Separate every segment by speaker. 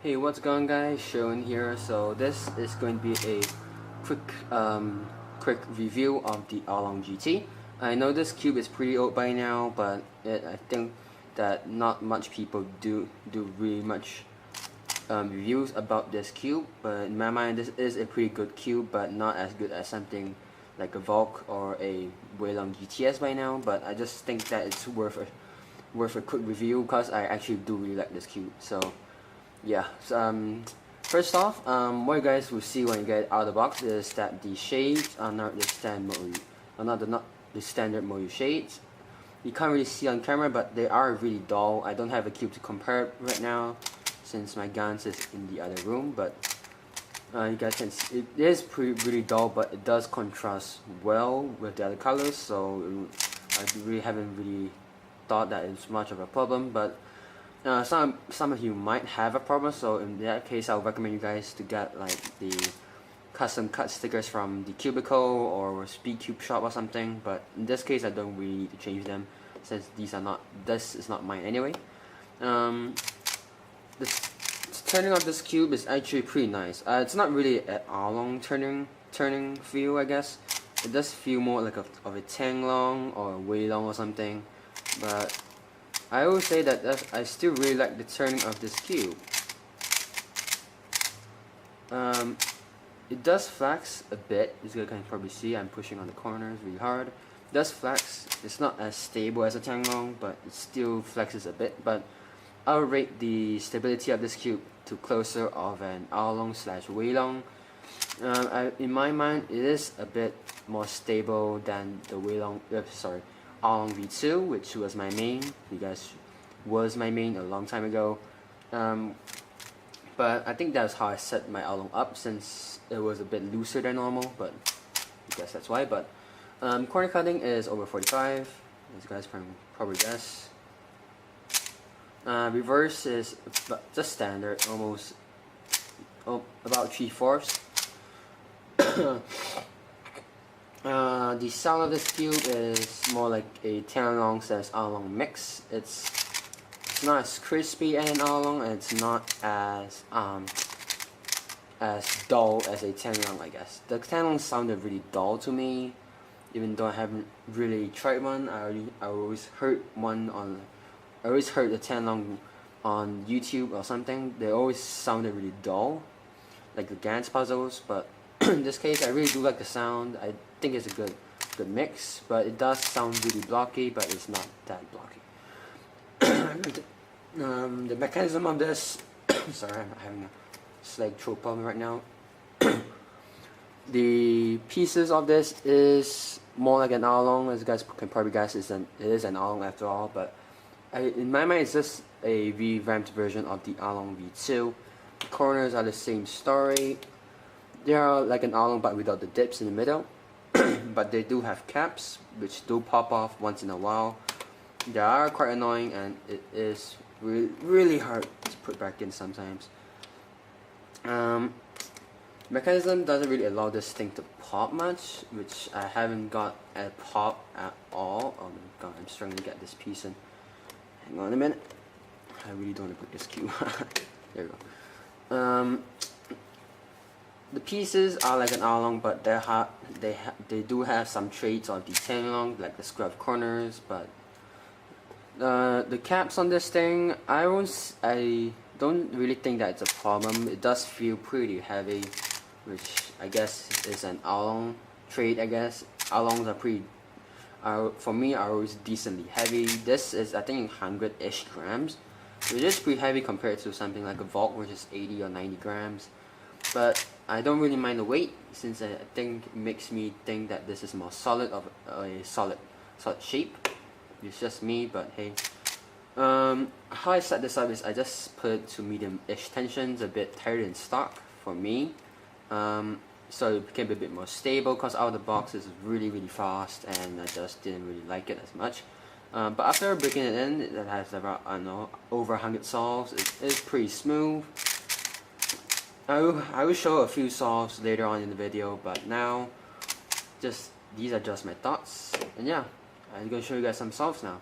Speaker 1: Hey, what's going on, guys? Sean here. So this is going to be a quick review of the Aolong GT. I know this cube is pretty old by now, but I think that not much people do really much reviews about this cube. But in my mind, this is a pretty good cube, but not as good as something like a Volk or a Aolong GTS by now. But I just think that it's worth a quick review because I actually do really like this cube. So yeah, so, first off, what you guys will see when you get out of the box is that the shades are not the standard Moyu shades. You can't really see on camera, but they are really dull. I don't have a cube to compare right now since my GANs is in the other room, but you guys can see it is really dull, but it does contrast well with the other colors, so I really haven't really thought that it's much of a problem. But some of you might have a problem, so in that case I'll recommend you guys to get like the custom cut stickers from the Cubicle or Speed Cube shop or something. But in this case I don't really need to change them since this is not mine anyway. The turning of this cube is actually pretty nice. It's not really an Aolong turning feel, I guess. It does feel more like of a Tanglong or a Aolong or something, but I always say that I still really like the turning of this cube. It does flex a bit, as you can probably see. I'm pushing on the corners really hard. It does flex. It's not as stable as a Tanglong, but it still flexes a bit. But I'll rate the stability of this cube to closer of an Aolong / Aolong. In my mind, it is a bit more stable than the Aolong V2, which was my main. You guys was my main a long time ago. But I think that's how I set my Aolong up, since it was a bit looser than normal, but I guess that's why. But corner cutting is over 45, as you guys can probably guess. Reverse is just standard, almost about 3/4. The sound of this cube is more like a Tanglong / Aolong mix. It's not as crispy as an Aolong, and it's not as dull as a Tanglong, I guess. The Tanglong sounded really dull to me, even though I haven't really tried one. I always heard the Tanglong on YouTube or something. They always sounded really dull, like the GAN's puzzles. But in this case, I really do like the sound. I think it's a good mix, but it does sound really blocky, but it's not that blocky. The mechanism of this sorry, I'm having a slight throat problem right now. The pieces of this is more like an Aolong, as you guys can probably guess. It is an Aolong after all, but in my mind it's just a revamped version of the Aolong V2. The corners are the same story. They are like an Aolong but without the dips in the middle. But they do have caps, which do pop off once in a while. They are quite annoying, and it is really hard to put back in sometimes. Mechanism doesn't really allow this thing to pop much, which I haven't got a pop at all. Oh my god, I'm struggling to get this piece in. Hang on a minute. I really don't want to put this cube. There we go. The pieces are like an Aolong, but they do have some traits of the Tanglong, like the scrub corners. But the caps on this thing, I don't really think that it's a problem. It does feel pretty heavy, which I guess is an Aolong trait. I guess Aolongs for me are always decently heavy. This is, I think, 100-ish grams, which is pretty heavy compared to something like a Volk, which is 80 or 90 grams. But I don't really mind the weight, since I think it makes me think that this is more solid of a solid shape. It's just me, but hey. How I set this up is I just put it to medium-ish tensions, a bit tighter than stock for me. So it became a bit more stable, because out of the box it's really fast, and I just didn't really like it as much. But after breaking it in, it has about, I don't know, over 100 solves. It is pretty smooth. I will show a few solves later on in the video, but now these are just my thoughts. And yeah, I'm going to show you guys some solves now.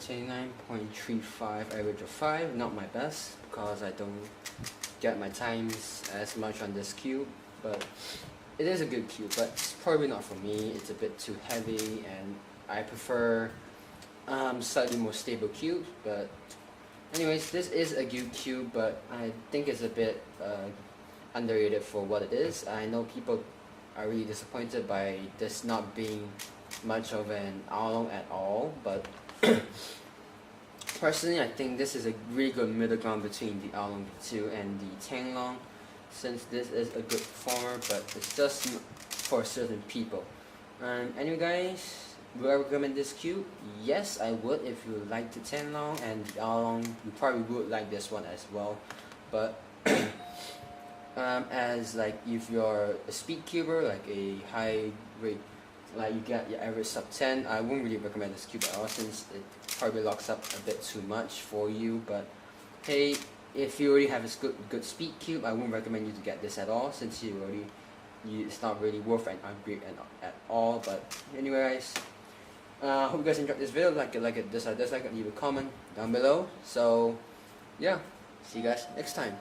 Speaker 1: 29.35 average of 5, not my best because I don't get my times as much on this cube, but it is a good cube, but it's probably not for me. It's a bit too heavy and I prefer slightly more stable cube. But anyways, this is a good cube, but I think it's a bit underrated for what it is. I know people are really disappointed by this not being much of an Aolong at all, but personally I think this is a really good middle ground between the Aolong GT and the Tanglong, since this is a good performer, but it's just for certain people. Anyway guys, would I recommend this cube? Yes, I would. If you like the Tanglong and the Aolong, you probably would like this one as well. But as like if you're a speed cuber, like a high rate, like you get your average sub 10, I wouldn't really recommend this cube at all, since it probably locks up a bit too much for you. But hey, if you already have a good speed cube, I wouldn't recommend you to get this at all, since it's not really worth an upgrade at all. But anyway guys, hope you guys enjoyed this video. Like it, dislike it, leave a comment down below. So yeah, see you guys next time.